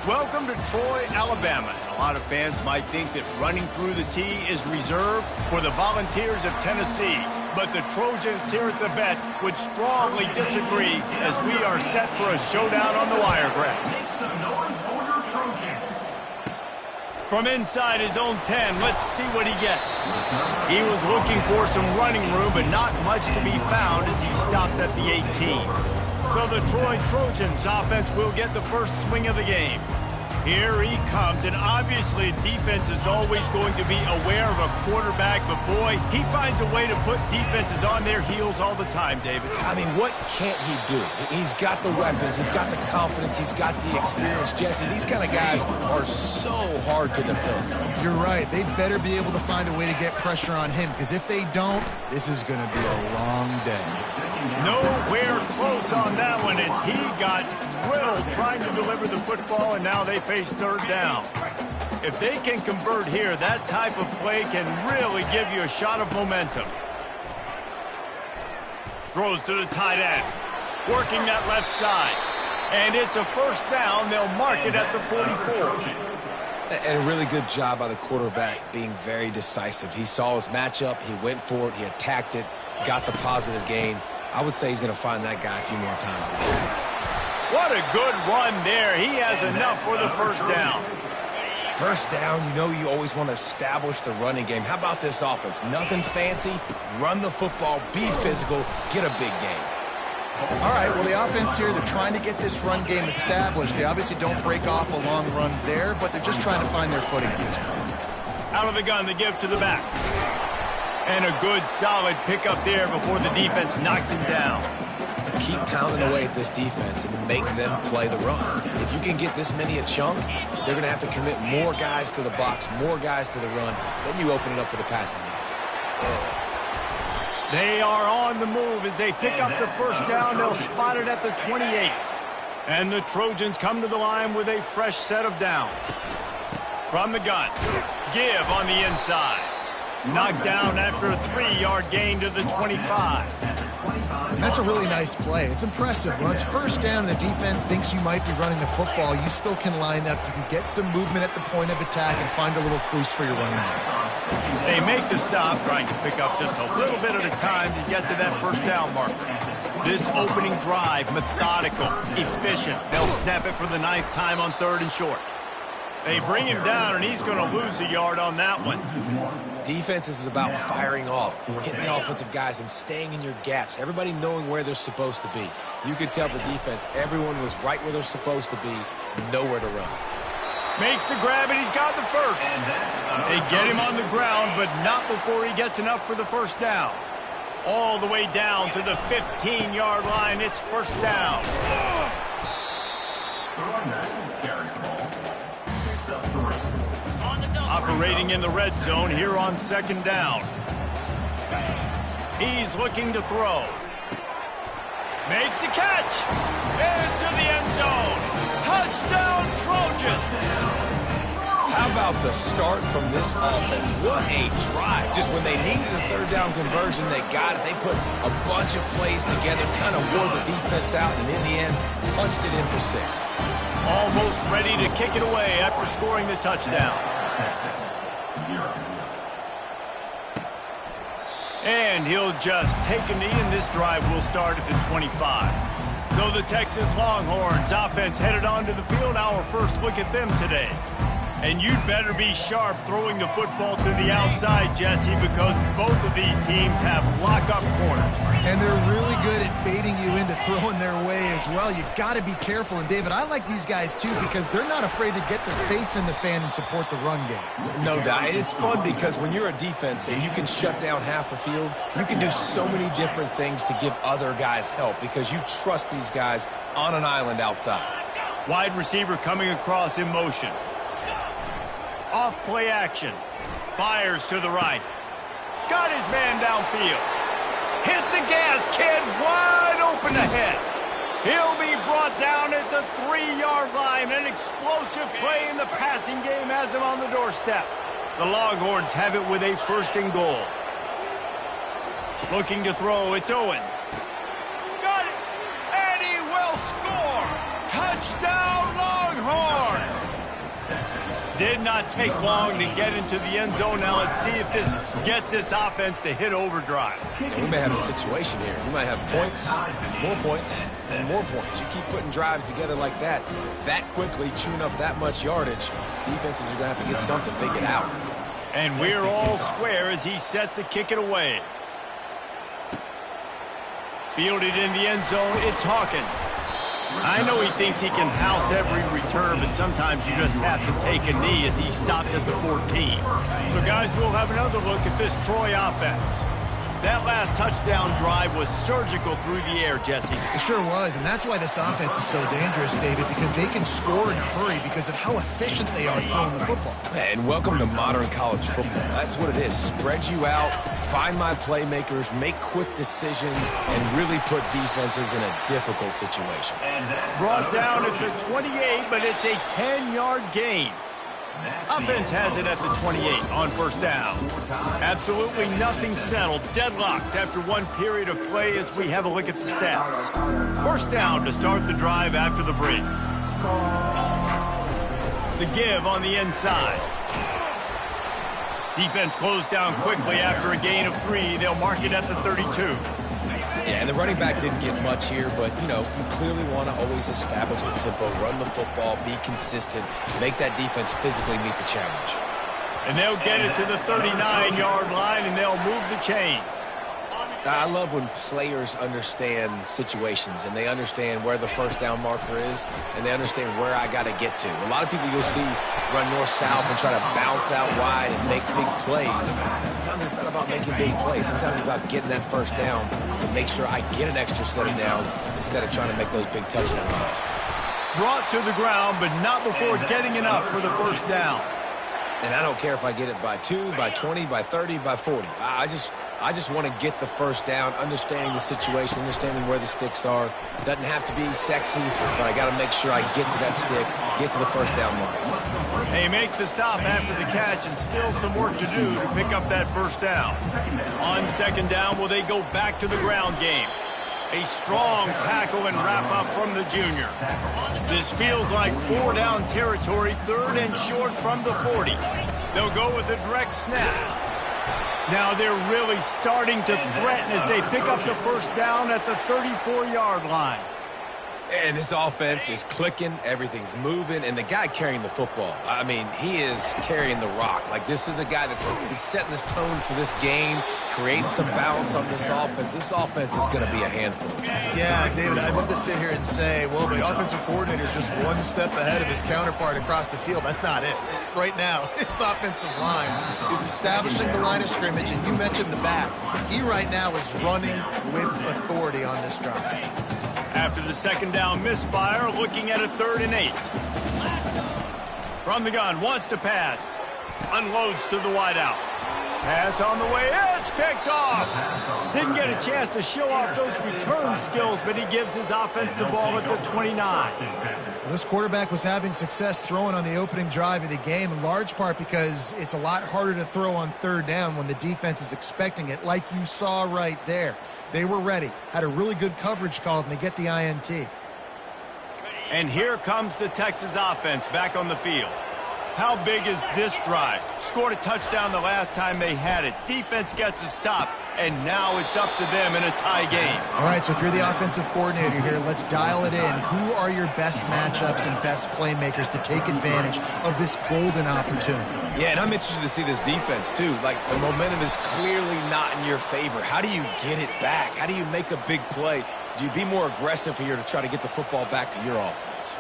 Welcome to Troy, Alabama. A lot of fans might think that running through the tee is reserved for the Volunteers of Tennessee. But the Trojans here at the Vet would strongly disagree as we are set for a showdown on the wiregrass. From inside his own 10, let's see what he gets. He was looking for some running room, but not much to be found as he stopped at the 18. So the Troy Trojans offense will get the first swing of the game. Here he comes, and obviously defense is always going to be aware of a quarterback, but boy, he finds a way to put defenses on their heels all the time, David. I mean, what can't he do? He's got the weapons, he's got the confidence, he's got the experience. Jesse, these kind of guys are so hard to defend. You're right. They better be able to find a way to get pressure on him, because if they don't, this is going to be a long day. Nowhere close on that one as he got drilled trying to deliver the football, and now they face third down. If they can convert here, that type of play can really give you a shot of momentum. Throws to the tight end, working that left side. And it's a first down. They'll mark it at the 44. And a really good job by the quarterback being very decisive. He saw his matchup, he went for it, he attacked it, got the positive gain. I would say he's going to find that guy a few more times today. What a good run there. He has enough for the first down. First down, you know you always want to establish the running game. How about this offense? Nothing fancy. Run the football, be physical, get a big gain. All right, well, the offense here, they're trying to get this run game established. They obviously don't break off a long run there, but they're just trying to find their footing at this point. Out of the gun, they give to the back. And a good, solid pickup there before the defense knocks him down. Keep pounding away at this defense and make them play the run. If you can get this many a chunk, they're going to have to commit more guys to the box, more guys to the run. Then you open it up for the passing game. They are on the move as they pick up the first down. They'll spot it at the 28. And the Trojans come to the line with a fresh set of downs. From the gun, give on the inside. Knocked down after a 3-yard gain to the 25. That's a really nice play. It's impressive. When it's first down and the defense thinks you might be running the football, you still can line up. You can get some movement at the point of attack and find a little crease for your running back. They make the stop, trying to pick up just a little bit at a time to get to that first down marker. This opening drive, methodical, efficient. They'll snap it for the 9th time on 3rd and short. They bring him down, and he's going to lose a yard on that one. Defense is about firing off, hitting the offensive guys, and staying in your gaps. Everybody knowing where they're supposed to be. You could tell the defense, everyone was right where they're supposed to be, nowhere to run. Makes the grab, and he's got the first. They get him on the ground, but not before he gets enough for the first down. All the way down to the 15-yard line. It's first down. Operating in the red zone here on 2nd down. He's looking to throw. Makes the catch. Into the end zone. Touchdown, Trojans. How about the start from this offense? What a drive. Just when they needed a 3rd down conversion, they got it. They put a bunch of plays together, kind of wore the defense out, and in the end, punched it in for 6. Almost ready to kick it away after scoring the touchdown. And he'll just take a knee, and this drive will start at the 25. So the Texas Longhorns offense headed onto the field. Our first look at them today. And you'd better be sharp throwing the football to the outside, Jesse, because both of these teams have lock-up corners. And they're really good at baiting you into throwing their way as well. You've got to be careful. And, David, I like these guys, too, because they're not afraid to get their face in the fan and support the run game. No doubt. It's fun because when you're a defense and you can shut down half the field, you can do so many different things to give other guys help because you trust these guys on an island outside. Wide receiver coming across in motion. Off play action. Fires to the right. Got his man downfield. Hit the gas, kid. Wide open ahead. He'll be brought down at the 3-yard line. An explosive play in the passing game has him on the doorstep. The Longhorns have it with a 1st and goal. Looking to throw, it's Owens. Got it, and he will score. Touchdown, Longhorns. Did not take long to get into the end zone. Now let's see if this gets this offense to hit overdrive. We may have a situation here. We might have points, and more points. You keep putting drives together like that quickly, chewing up that much yardage, defenses are going to have to get something figured out. And we're all square as he's set to kick it away. Fielded in the end zone, it's Hawkins. I know he thinks he can house every return, but sometimes you just have to take a knee as he stopped at the 14. So, guys, we'll have another look at this Troy offense. That last touchdown drive was surgical through the air, Jesse. It sure was, and that's why this offense is so dangerous, David, because they can score in a hurry because of how efficient they are throwing the football. And welcome to modern college football. That's what it is. Spread you out, find my playmakers, make quick decisions, and really put defenses in a difficult situation. Brought down at the 28, but it's a 10-yard gain. Offense has it at the 28 on first down. Absolutely nothing settled. Deadlocked after one period of play as we have a look at the stats. First down to start the drive after the break. The give on the inside. Defense closed down quickly after a gain of 3. They'll mark it at the 32. Yeah, and the running back didn't get much here, but, you know, you clearly want to always establish the tempo, run the football, be consistent, make that defense physically meet the challenge. And they'll get it to the 39-yard line, and they'll move the chains. I love when players understand situations and they understand where the first down marker is and they understand where I got to get to. A lot of people you'll see run north-south and try to bounce out wide and make big plays. Sometimes it's not about making big plays. Sometimes it's about getting that first down to make sure I get an extra set of downs instead of trying to make those big touchdown runs. Brought to the ground, but not before getting enough for the first down. And I don't care if I get it by 2, by 20, by 30, by 40. I just want to get the first down, understanding the situation, understanding where the sticks are. Doesn't have to be sexy, but I got to make sure I get to that stick, get to the first down mark. They make the stop after the catch and still some work to do to pick up that first down. On second down, will they go back to the ground game? A strong tackle and wrap-up from the junior. This feels like 4-down territory, 3rd and short from the 40. They'll go with a direct snap. Now they're really starting to threaten as they pick up the first down at the 34-yard line. And this offense is clicking, everything's moving, and the guy carrying the football, I mean, he is carrying the rock. Like, this is a guy he's setting this tone for this game, creating some balance on this offense. This offense is going to be a handful. Yeah, David, I'd love to sit here and say, well, the offensive coordinator is just one step ahead of his counterpart across the field. That's not it. Right now, his offensive line is establishing the line of scrimmage, and you mentioned the back. He right now is running with authority on this drive. After the second down misfire, looking at a 3rd and 8. From the gun, wants to pass. Unloads to the wideout. Pass on the way, it's picked off. Didn't get a chance to show off those return skills, but he gives his offense the ball at the 29. This quarterback was having success throwing on the opening drive of the game, in large part because it's a lot harder to throw on 3rd down when the defense is expecting it, like you saw right there. They were ready, had a really good coverage call, and they get the INT. And here comes the Texas offense back on the field. How big is this drive? Scored a touchdown the last time they had it. Defense gets a stop, and now it's up to them in a tie game. All right, so if you're the offensive coordinator here, let's dial it in. Who are your best matchups and best playmakers to take advantage of this golden opportunity? Yeah, and I'm interested to see this defense, too. Like, the momentum is clearly not in your favor. How do you get it back? How do you make a big play? Do you be more aggressive here to try to get the football back to your offense?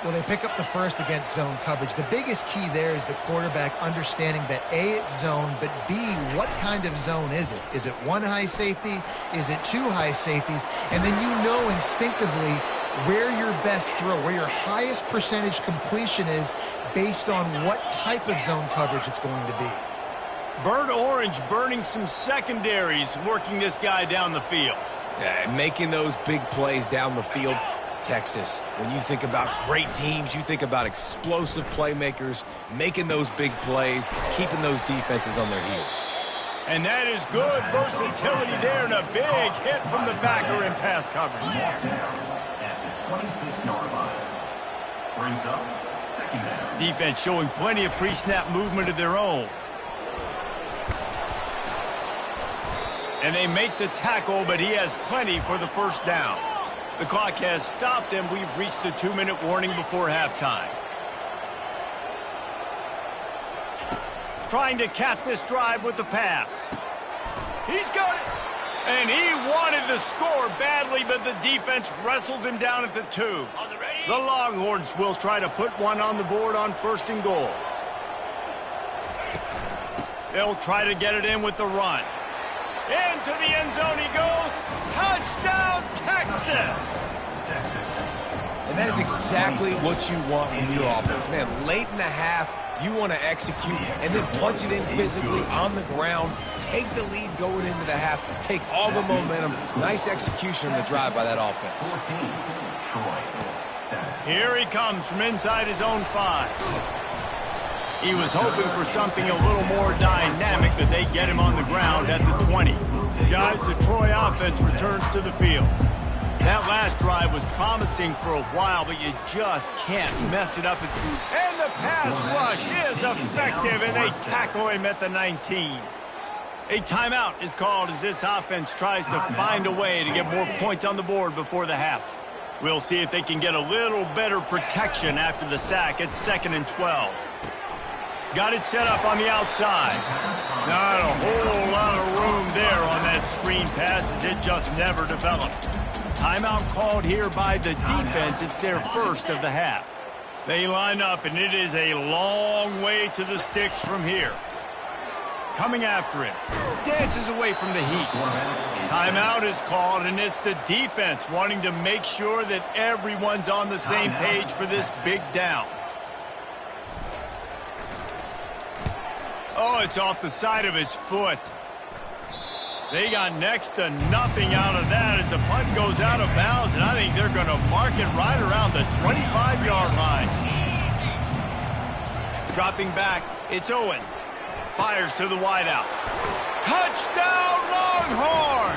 Well, they pick up the first against zone coverage. The biggest key there is the quarterback understanding that A, it's zone, but B, what kind of zone is it? Is it 1 high safety? Is it 2 high safeties? And then you know instinctively where your best throw, where your highest percentage completion is based on what type of zone coverage it's going to be. Burnt orange burning some secondaries, working this guy down the field. Yeah, making those big plays down the field. Texas, when you think about great teams, you think about explosive playmakers, making those big plays, keeping those defenses on their heels. And that is good versatility there, and a big hit from the backer in pass coverage. Defense showing plenty of pre-snap movement of their own. And they make the tackle, but he has plenty for the first down. The clock has stopped, and we've reached the 2-minute warning before halftime. Trying to cap this drive with the pass. He's got it. And he wanted the score badly, but the defense wrestles him down at the 2. The Longhorns will try to put one on the board on 1st and goal. They'll try to get it in with the run. Into the end zone he goes. Touchdown, Texas! And that is exactly what you want from your offense, man. Late in the half, you want to execute and then punch it in physically on the ground. Take the lead going into the half. Take all the momentum. Nice execution on the drive by that offense. Here he comes from inside his own 5. He was hoping for something a little more dynamic, but they get him on the ground at the 20. Guys, the Troy offense returns to the field. That last drive was promising for a while, but you just can't mess it up. And the pass rush is effective, and they tackle him at the 19. A timeout is called as this offense tries to find a way to get more points on the board before the half. We'll see if they can get a little better protection after the sack at 2nd and 12. Got it set up on the outside. Not a whole lot of room there on that screen pass as it just never developed. Timeout called here by the defense. It's their first of the half. They line up, and it is a long way to the sticks from here. Coming after him. Dances away from the heat. Timeout is called, and it's the defense wanting to make sure that everyone's on the same page for this big down. Oh, it's off the side of his foot. They got next to nothing out of that as the punt goes out of bounds, and I think they're going to mark it right around the 25-yard line. Dropping back, it's Owens. Fires to the wideout. Touchdown, Longhorns!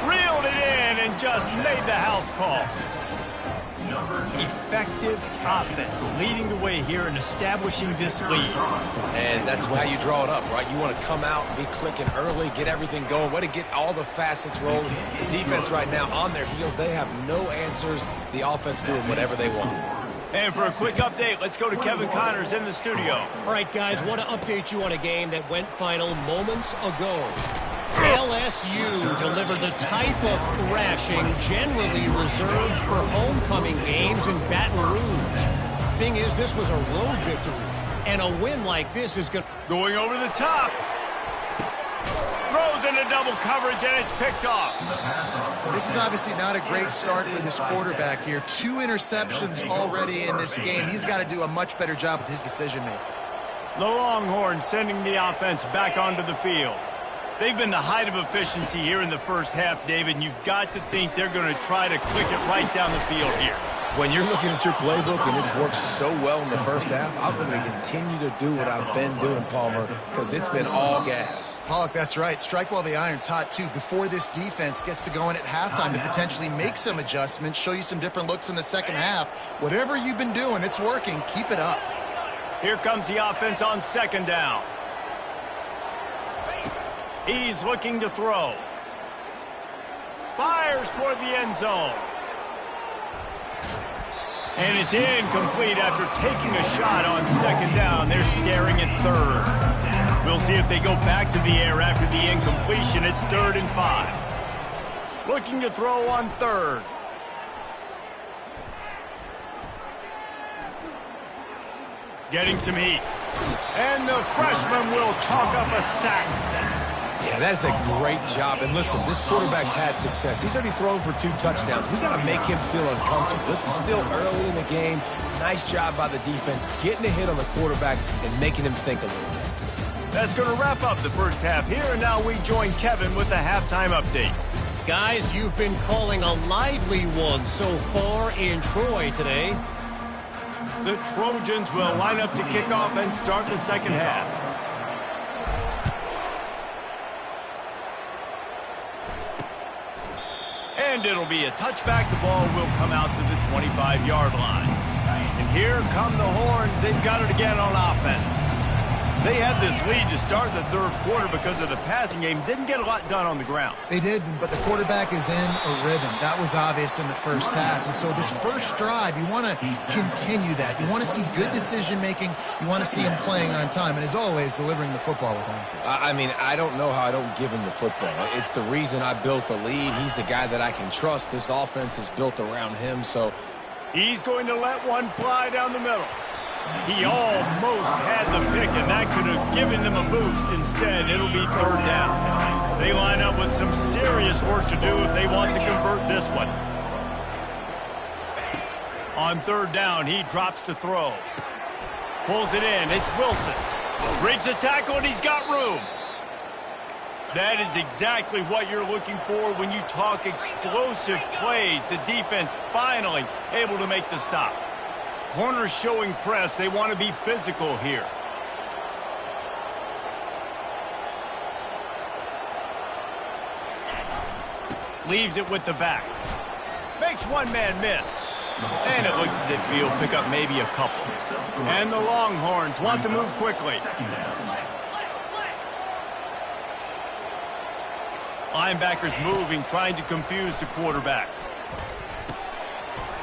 Reeled it in and just made the house call. Effective offense leading the way here and establishing this lead. And that's how you draw it up, right? You want to come out and be clicking early, get everything going, way to get all the facets rolling. The defense right now on their heels, they have no answers. The offense doing whatever they want. And for a quick update, let's go to Kevin Connors in the studio. All right, guys, want to update you on a game that went final moments ago. LSU delivered the type of thrashing generally reserved for homecoming games in Baton Rouge. Thing is, this was a road victory, and a win like this is going over the top. Throws into double coverage, and it's picked off. This is obviously not a great start for this quarterback here. 2 interceptions already in this game. He's got to do a much better job with his decision-making. The Longhorns sending the offense back onto the field. They've been the height of efficiency here in the first half, David, and you've got to think they're going to try to click it right down the field here. When you're looking at your playbook and it's worked so well in the first half, I'm going to continue to do what I've been doing, Palmer, because it's been all gas. Pollock, that's right. Strike while the iron's hot, too, before this defense gets to go in at halftime to potentially make some adjustments, show you some different looks in the second half. Whatever you've been doing, it's working. Keep it up. Here comes the offense on 2nd down. He's looking to throw. Fires toward the end zone. And it's incomplete after taking a shot on 2nd down. They're staring at 3rd. We'll see if they go back to the air after the incompletion. It's 3rd and 5. Looking to throw on 3rd. Getting some heat. And the freshman will chalk up a sack. Yeah, that's a great job. And listen, this quarterback's had success. He's already thrown for 2 touchdowns. We got to make him feel uncomfortable. This is still early in the game. Nice job by the defense, getting a hit on the quarterback and making him think a little bit. That's going to wrap up the first half here, and now we join Kevin with the halftime update. Guys, you've been calling a lively one so far in Troy today. The Trojans will line up to kick off and start the second half. And it'll be a touchback. The ball will come out to the 25-yard line. And Here come the horns. They've got it again on offense. They had this lead to start the third quarter because of the passing game. Didn't get a lot done on the ground. They didn't, but the quarterback is in a rhythm. That was obvious in the first half. And so this first drive, you want to continue that. You want to see good decision-making. You want to see him playing on time. And as always, delivering the football with accuracy. I mean, I don't know how I don't give him the football. It's the reason I built the lead. He's the guy that I can trust. This offense is built around him, so... He's going to let one fly down the middle. He almost had the pick, and that could have given them a boost. Instead, it'll be third down. They line up with some serious work to do if they want to convert this one. On third down, he drops to throw. Pulls it in. It's Wilson. Breaks a tackle, and he's got room. That is exactly what you're looking for when you talk explosive plays. The defense finally able to make the stop. Corners showing press. They want to be physical here. Leaves it with the back. Makes one man miss. And it looks as if he'll pick up maybe a couple. And the Longhorns want to move quickly. Linebackers moving, trying to confuse the quarterback.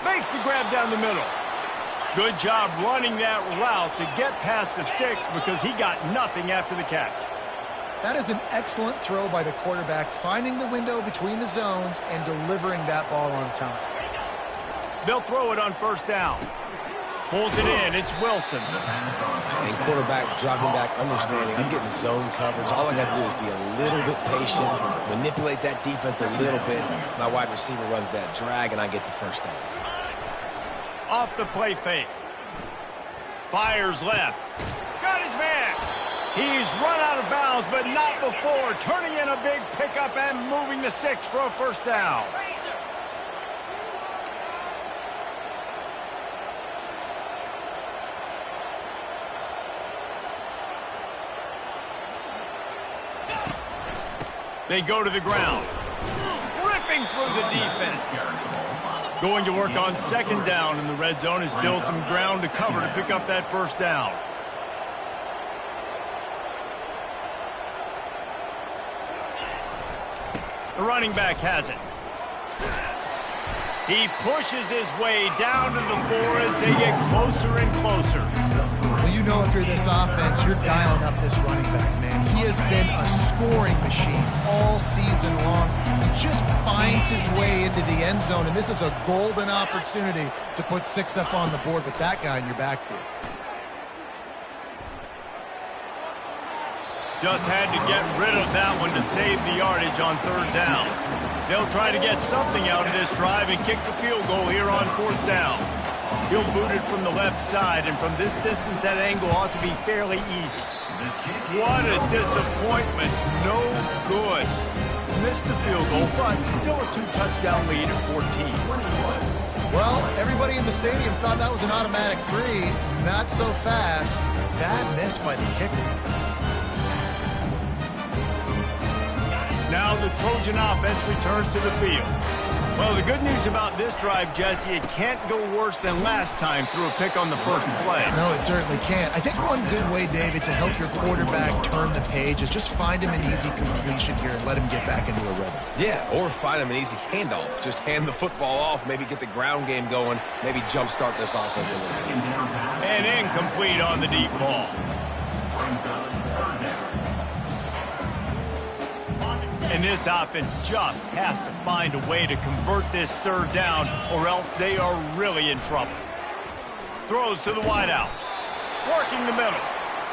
Makes the grab down the middle. Good job running that route to get past the sticks because he got nothing after the catch. That is an excellent throw by the quarterback, finding the window between the zones and delivering that ball on time. They'll throw it on first down. Pulls it in. It's Wilson. And quarterback dropping back, understanding I'm getting zone coverage. All I got to do is be a little bit patient, manipulate that defense a little bit. My wide receiver runs that drag, and I get the first down. Off the play fake. Fires left. Got his man. He's run out of bounds, but not before. Turning in a big pickup and moving the sticks for a first down. They go to the ground. Ripping through the defense. Going to work on second down in the red zone. Is still some ground to cover to pick up that first down. The running back has it. He pushes his way down to the 4 as they get closer and closer. Well, you know if you're this offense, you're dialing up this running back, man. He has been a scoring machine all season long. He just finds his way into the end zone, and this is a golden opportunity to put 6 up on the board with that guy in your backfield. Just had to get rid of that one to save the yardage on third down. They'll try to get something out of this drive and kick the field goal here on fourth down. He'll boot it from the left side, and from this distance, that angle ought to be fairly easy. What a disappointment. No good. Missed the field goal, but still a 2-touchdown lead at 14. Well, everybody in the stadium thought that was an automatic 3. Not so fast. Bad miss by the kicker. Now the Trojan offense returns to the field. Well, the good news about this drive, Jesse, it can't go worse than last time through a pick on the first play. No, it certainly can't. I think one good way, David, to help your quarterback turn the page is just find him an easy completion here and let him get back into a rhythm. Yeah, or find him an easy handoff. Just hand the football off, maybe get the ground game going, maybe jumpstart this offense a little bit. And incomplete on the deep ball. And this offense just has to find a way to convert this third down, or else they are really in trouble. Throws to the wideout. Working the middle.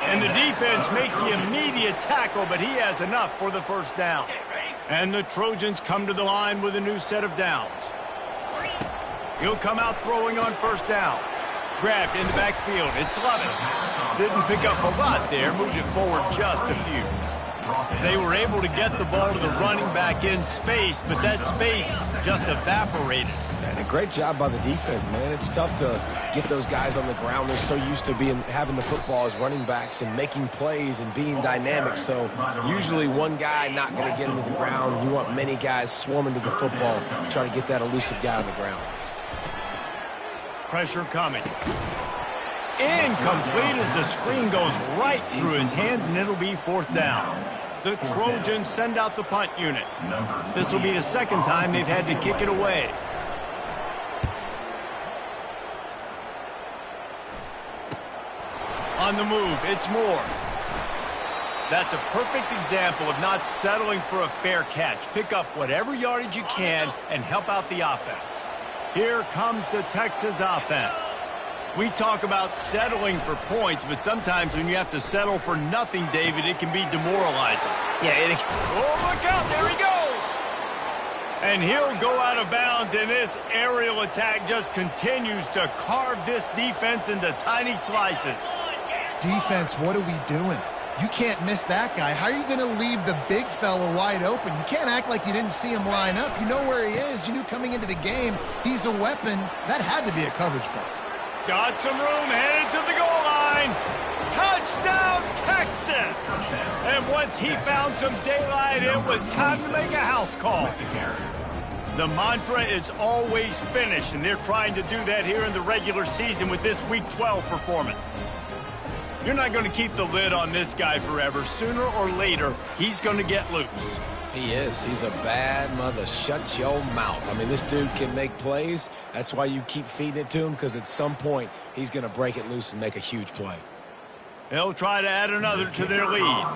And the defense makes the immediate tackle, but he has enough for the first down. And the Trojans come to the line with a new set of downs. He'll come out throwing on first down. Grabbed in the backfield. It's Lovett. Didn't pick up a lot there. Moved it forward just a few. They were able to get the ball to the running back in space, but that space just evaporated. And a great job by the defense, man. It's tough to get those guys on the ground. They're so used to having the football as running backs and making plays and being dynamic. So usually one guy not going to get into the ground. You want many guys swarming to the football, trying to get that elusive guy on the ground. Pressure coming. Incomplete as the screen goes right through his hands, and it'll be 4th down. The Trojans send out the punt unit. This will be the 2nd time they've had to kick it away. On the move, it's Moore. That's a perfect example of not settling for a fair catch. Pick up whatever yardage you can and help out the offense. Here comes the Texas offense. We talk about settling for points, but sometimes when you have to settle for nothing, David, it can be demoralizing. Yeah, oh, look out, there he goes! And he'll go out of bounds, and this aerial attack just continues to carve this defense into tiny slices. Defense, what are we doing? You can't miss that guy. How are you going to leave the big fella wide open? You can't act like you didn't see him line up. You know where he is. You knew coming into the game he's a weapon. That had to be a coverage bust. Got some room, headed to the goal line. Touchdown, Texas! And once he found some daylight, it was time to make a house call. The mantra is always finish, and they're trying to do that here in the regular season with this Week 12 performance. You're not going to keep the lid on this guy forever. Sooner or later, he's going to get loose. He is. He's a bad mother. Shut your mouth. I mean, this dude can make plays. That's why you keep feeding it to him, because at some point, he's going to break it loose and make a huge play. They'll try to add another to their lead.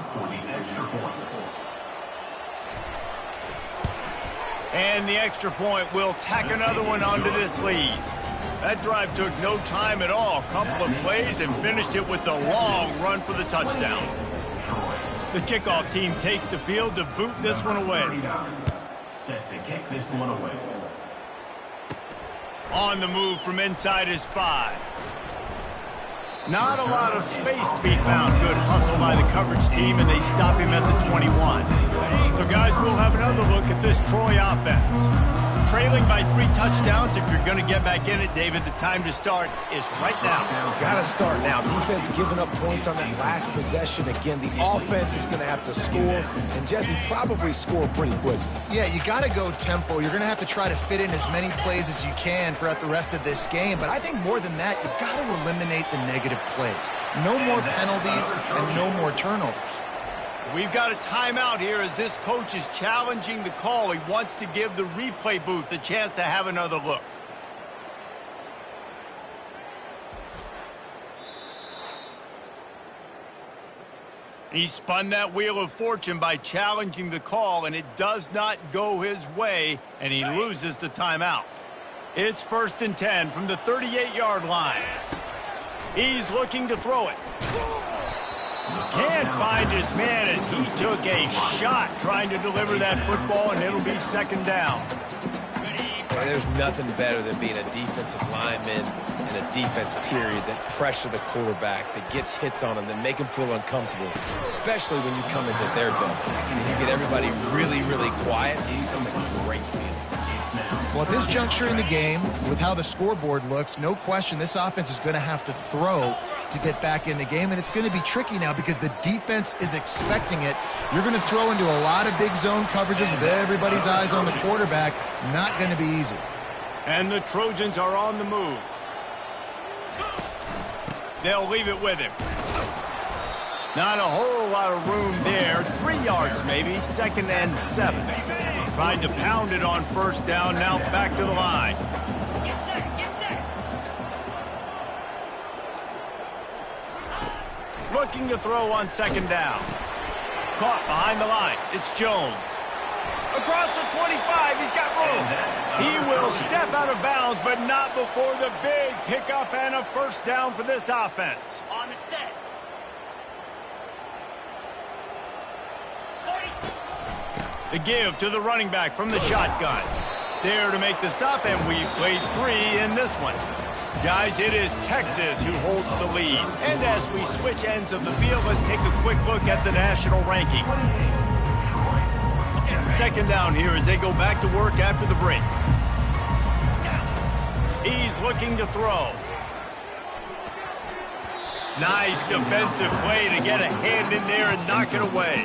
And the extra point will tack another one onto this lead. That drive took no time at all. Couple of plays and finished it with a long run for the touchdown. The kickoff team takes the field to boot this one away. Set to kick this one away. On the move from inside his 5. Not a lot of space to be found. Good hustle by the coverage team, and they stop him at the 21. So, guys, we'll have another look at this Troy offense. Trailing by 3 touchdowns. If you're going to get back in it, David, the time to start is right now. Got to start now. Defense giving up points on that last possession. Again, the offense is going to have to score, and Jesse probably score pretty quick. Yeah, you got to go tempo. You're going to have to try to fit in as many plays as you can throughout the rest of this game. But I think more than that, you've got to eliminate the negative plays. No more penalties and no more turnovers. We've got a timeout here as this coach is challenging the call. He wants to give the replay booth a chance to have another look. He spun that wheel of fortune by challenging the call, and it does not go his way, and he loses the timeout. It's 1st and 10 from the 38-yard line. He's looking to throw it. Can't find his man as he took a shot trying to deliver that football, and it'll be 2nd down. And there's nothing better than being a defensive lineman in a defense period that pressure the quarterback, that gets hits on him, that make him feel uncomfortable, especially when you come into their building and you get everybody really, really quiet. That's a great feeling. Well, at this juncture in the game, with how the scoreboard looks, no question this offense is going to have to throw to get back in the game, and it's going to be tricky now because the defense is expecting it. You're going to throw into a lot of big zone coverages with everybody's eyes on the quarterback. Not going to be easy. And the Trojans are on the move. They'll leave it with him. Not a whole lot of room there. 3 yards maybe, 2nd and 7. Trying to pound it on 1st down, now back to the line. Looking to throw on 2nd down. Caught behind the line. It's Jones. Across the 25, he's got room. He will step out of bounds, but not before the big pickup and a 1st down for this offense. On the set. The give to the running back from the shotgun. There to make the stop, and we played 3 in this one. Guys, it is Texas who holds the lead. And as we switch ends of the field, let's take a quick look at the national rankings. 2nd down here as they go back to work after the break. He's looking to throw. Nice defensive play to get a hand in there and knock it away.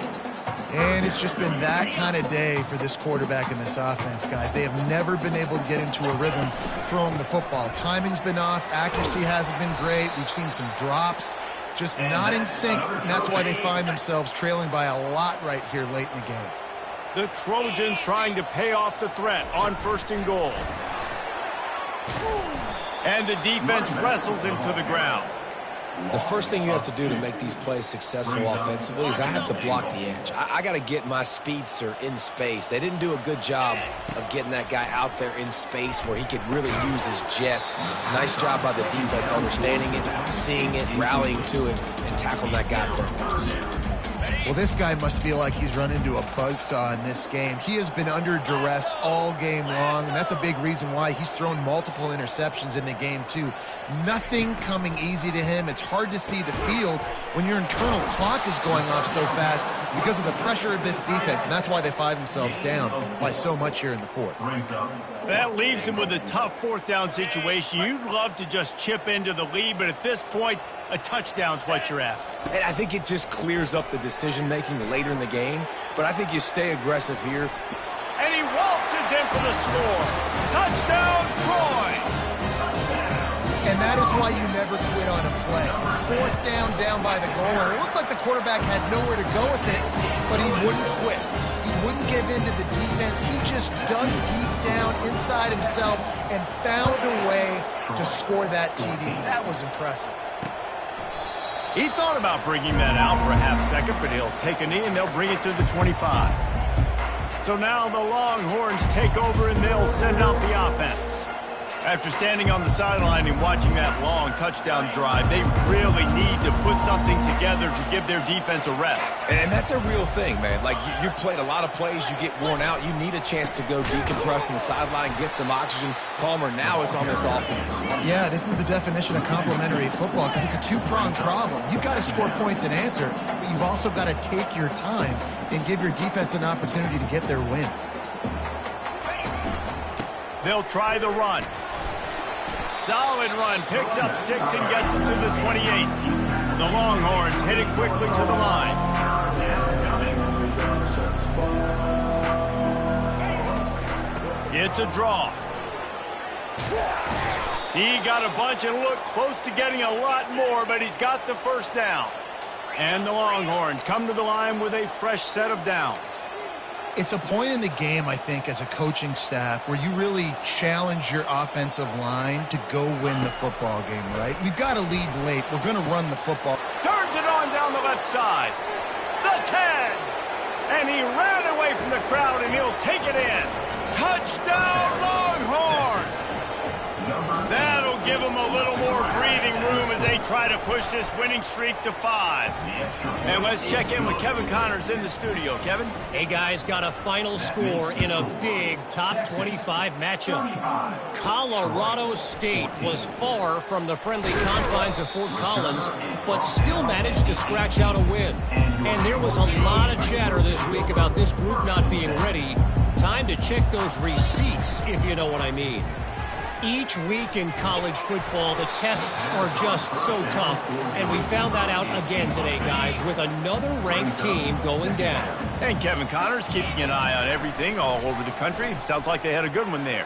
And it's just been that kind of day for this quarterback and this offense, guys. They have never been able to get into a rhythm throwing the football. Timing's been off. Accuracy hasn't been great. We've seen some drops. Just not in sync, and that's why they find themselves trailing by a lot right here late in the game. The Trojans trying to pay off the threat on 1st and goal. And the defense wrestles him to the ground. The first thing you have to do to make these plays successful offensively is I have to block the edge. I got to get my speedster in space. They didn't do a good job of getting that guy out there in space where he could really use his jets. Nice job by the defense understanding it, seeing it, rallying to it, and tackling that guy for a pass. Well, this guy must feel like he's run into a buzzsaw in this game. He has been under duress all game long, and that's a big reason why he's thrown multiple interceptions in the game, too. Nothing coming easy to him. It's hard to see the field when your internal clock is going off so fast because of the pressure of this defense, and that's why they find themselves down by so much here in the 4th. That leaves him with a tough 4th down situation. You'd love to just chip into the lead, but at this point, a touchdown's what you're after. And I think it just clears up the decision-making later in the game, but I think you stay aggressive here. And he waltzes in for the score. Touchdown, Troy! And that is why you never quit on a play. 4th down by the goal line. It looked like the quarterback had nowhere to go with it, but he wouldn't quit. He wouldn't give in to the defense. He just dug deep down inside himself and found a way to score that TD. That was impressive. He thought about bringing that out for a half second, but he'll take a knee and they'll bring it to the 25. So now the Longhorns take over and they'll send out the offense. After standing on the sideline and watching that long touchdown drive, they really need to put something together to give their defense a rest. And that's a real thing, man. Like, you played a lot of plays, you get worn out, you need a chance to go decompress on the sideline, get some oxygen. Palmer, now it's on this offense. Yeah, this is the definition of complementary football because it's a two-pronged problem. You've got to score points and answer, but you've also got to take your time and give your defense an opportunity to get their win. They'll try the run. Solid run, picks up 6 and gets it to the 28. The Longhorns hit it quickly to the line. It's a draw. He got a bunch and looked close to getting a lot more, but he's got the 1st down. And the Longhorns come to the line with a fresh set of downs. It's a point in the game, I think, as a coaching staff where you really challenge your offensive line to go win the football game, right? We've got to lead late. We're going to run the football. Turns it on down the left side. The 10. And he ran away from the crowd, and he'll take it in. Touchdown, Longhorns! That'll give them a little more breathing room as they try to push this winning streak to 5. And let's check in with Kevin Connors in the studio. Kevin? Hey, guys, got a final score in a big top 25 matchup. Colorado State was far from the friendly confines of Fort Collins, but still managed to scratch out a win. And there was a lot of chatter this week about this group not being ready. Time to check those receipts, if you know what I mean. Each week in college football, the tests are just so tough, and we found that out again today, guys, with another ranked team going down. And Kevin Connors keeping an eye on everything all over the country. Sounds like they had a good one there.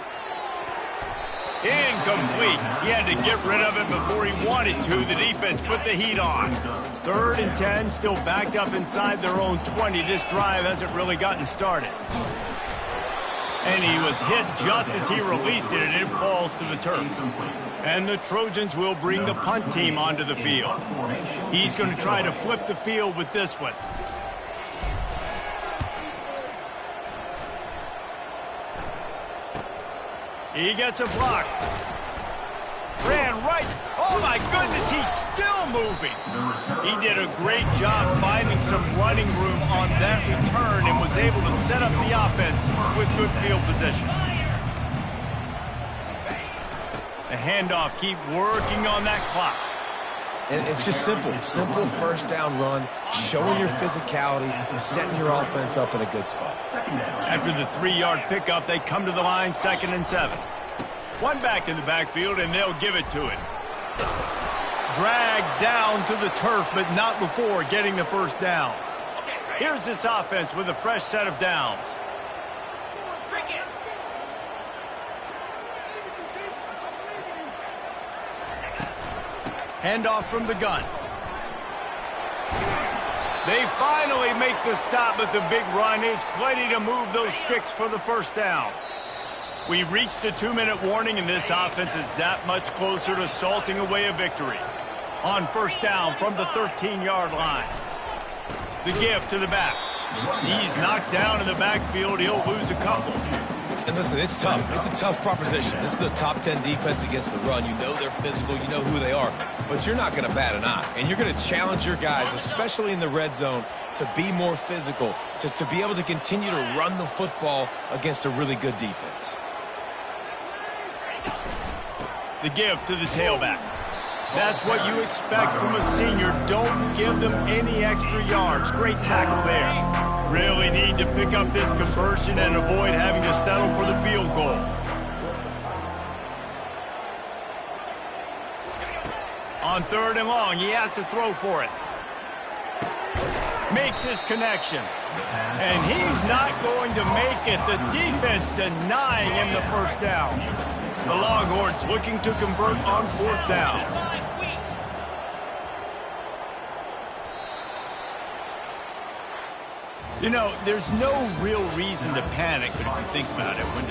Incomplete. He had to get rid of it before he wanted to. The defense put the heat on. 3rd and 10, still backed up inside their own 20. This drive hasn't really gotten started. And he was hit just as he released it, and it falls to the turf. And the Trojans will bring the punt team onto the field. He's going to try to flip the field with this one. He gets a block. Ran right. Oh, my goodness, he's still moving. He did a great job finding some running room on that return and was able to set up the offense with good field position. The handoff, keep working on that clock. And it's just simple 1st down run, showing your physicality, setting your offense up in a good spot. After the 3-yard pickup, they come to the line, 2nd and 7. One back in the backfield, and they'll give it to it. Dragged down to the turf, but not before getting the 1st down. Here's this offense with a fresh set of downs. Handoff from the gun. They finally make the stop, but the big run is plenty to move those sticks for the first down. We've reached the 2-minute warning, and this offense is that much closer to salting away a victory. On first down from the 13-yard line. The give to the back. He's knocked down in the backfield. He'll lose a couple. And listen, it's tough. It's a tough proposition. This is the top 10 defense against the run. You know they're physical. You know who they are. But you're not going to bat an eye. And you're going to challenge your guys, especially in the red zone, to be more physical, to be able to continue to run the football against a really good defense. The give to the tailback. That's what you expect from a senior. Don't give them any extra yards. Great tackle there. Really need to pick up this conversion and avoid having to settle for the field goal. On 3rd and long, he has to throw for it. Makes his connection. And he's not going to make it. The defense denying him the first down. The Longhorns looking to convert on 4th down. You know, there's no real reason to panic, but if you think about it, when